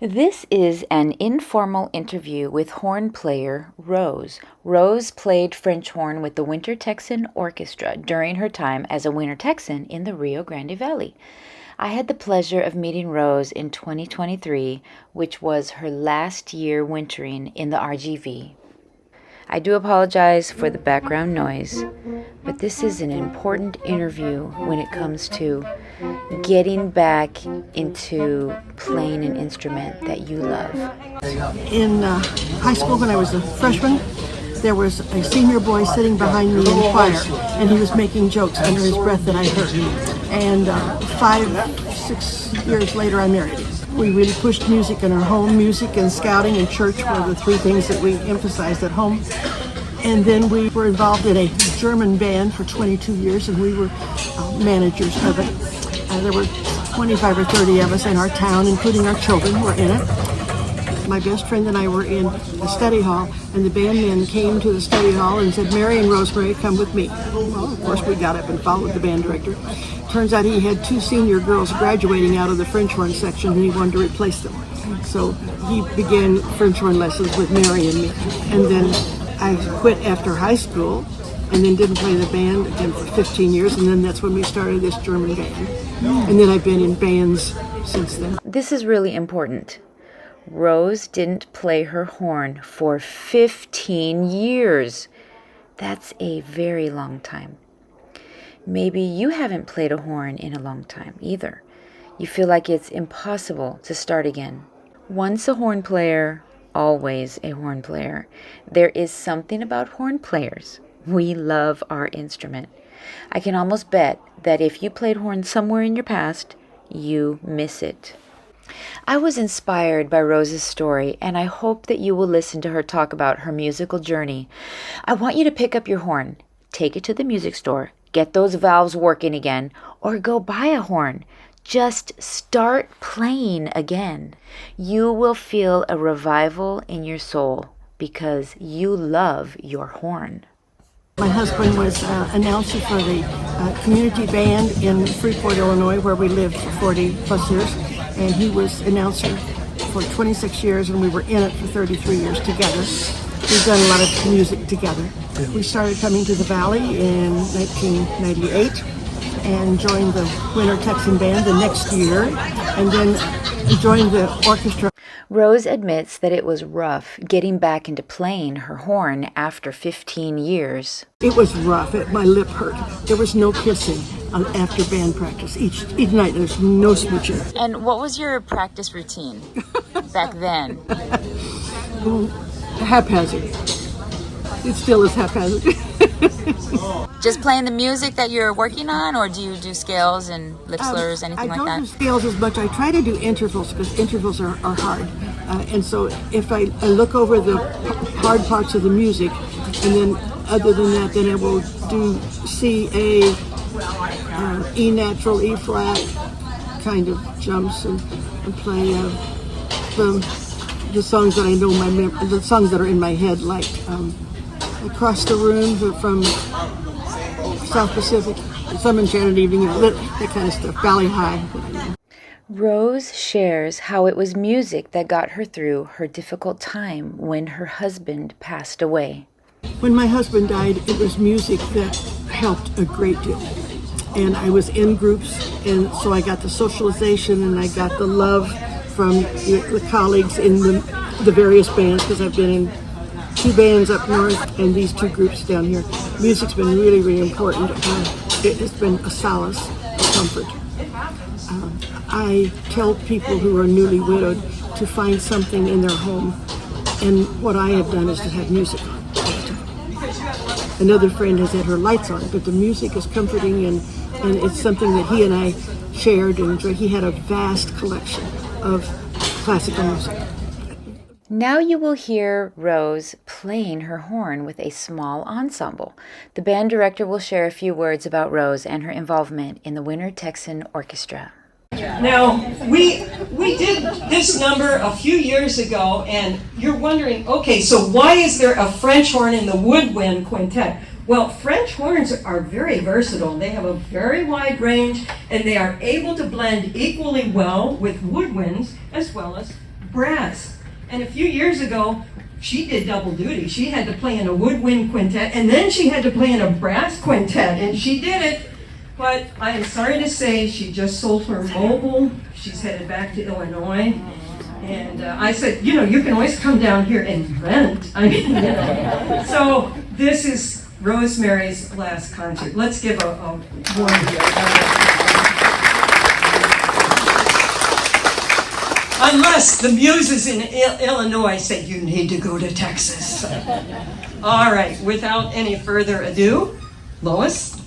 This is an informal interview with horn player Rose. Rose played French horn with the WinterTexan Orchestra during her time as a Winter Texan in the Rio Grande Valley. I had the pleasure of meeting Rose in 2023, which was her last year wintering in the RGV. I do apologize for the background noise, but this is an important interview when it comes to getting back into playing an instrument that you love. In high school, when I was a freshman, there was a senior boy sitting behind me in choir, and he was making jokes under his breath that I heard. And 5-6 years later, I married him. We really pushed music in our home. Music and scouting and church were the three things that we emphasized at home. And then we were involved in a German band for 22 years, and we were managers of it. There were 25 or 30 of us in our town, including our children were in it. My best friend and I were in the study hall, and the bandmen came to the study hall and said, "Mary and Rosemary, come with me." Well, of course, we got up and followed the band director. Turns out he had 2 senior girls graduating out of the French horn section, and he wanted to replace them. So he began French horn lessons with Mary and me. And then I quit after high school, and then didn't play the band again for 15 years, and then that's when we started this German band. And then I've been in bands since then. This is really important. Rose didn't play her horn for 15 years. That's a very long time. Maybe you haven't played a horn in a long time either. You feel like it's impossible to start again. Once a horn player, always a horn player. There is something about horn players. We love our instrument. I can almost bet that if you played horn somewhere in your past, you miss it. I was inspired by Rose's story, and I hope that you will listen to her talk about her musical journey. I want you to pick up your horn, take it to the music store, get those valves working again, or go buy a horn. Just start playing again. You will feel a revival in your soul because you love your horn. My husband was announcer for the community band in Freeport, Illinois, where we lived for 40 plus years. And he was announcer for 26 years, and we were in it for 33 years together. We've done a lot of music together. We started coming to the Valley in 1998 and joined the WinterTexan band the next year, and then joined the orchestra. Rose admits that it was rough getting back into playing her horn after 15 years. It was rough. My lip hurt. There was no kissing after band practice. Each night there's no smooching. And what was your practice routine back then? Haphazard. It still is haphazard. Just playing the music that you're working on, or do you do scales and lip slurs, anything like that? I don't do scales as much. I try to do intervals because intervals are hard. And so if I look over the hard parts of the music, and then other than that, then I will do C, A, E natural, E flat kind of jumps and play the songs that I know, the songs that are in my head, like Across the Room from South Pacific, Some Enchanted Evening, that kind of stuff, Valley High. Rose shares how it was music that got her through her difficult time when her husband passed away. When my husband died, it was music that helped a great deal. And I was in groups, and so I got the socialization and I got the love from the colleagues in the various bands, because I've been in 2 bands up north and these 2 groups down here. Music's been really, really important. It has been a solace, a comfort. I tell people who are newly widowed to find something in their home, and what I have done is to have music on all the time. Another friend has had her lights on, but the music is comforting, and it's something that he and I shared and enjoyed. He had a vast collection of classical music. Now you will hear Rose playing her horn with a small ensemble. The band director will share a few words about Rose and her involvement in the WinterTexan Orchestra. Now, we did this number a few years ago, and you're wondering, okay, so why is there a French horn in the woodwind quintet? Well, French horns are very versatile. They have a very wide range, and they are able to blend equally well with woodwinds as well as brass. And a few years ago, she did double duty. She had to play in a woodwind quintet, and then she had to play in a brass quintet, and she did it. But I am sorry to say she just sold her mobile. She's headed back to Illinois. And I said, you know, you can always come down here and rent. I mean, you know. So this is Rosemary's last concert. Let's give a warm Unless the muses in Illinois say you need to go to Texas. All right, without any further ado, Lois.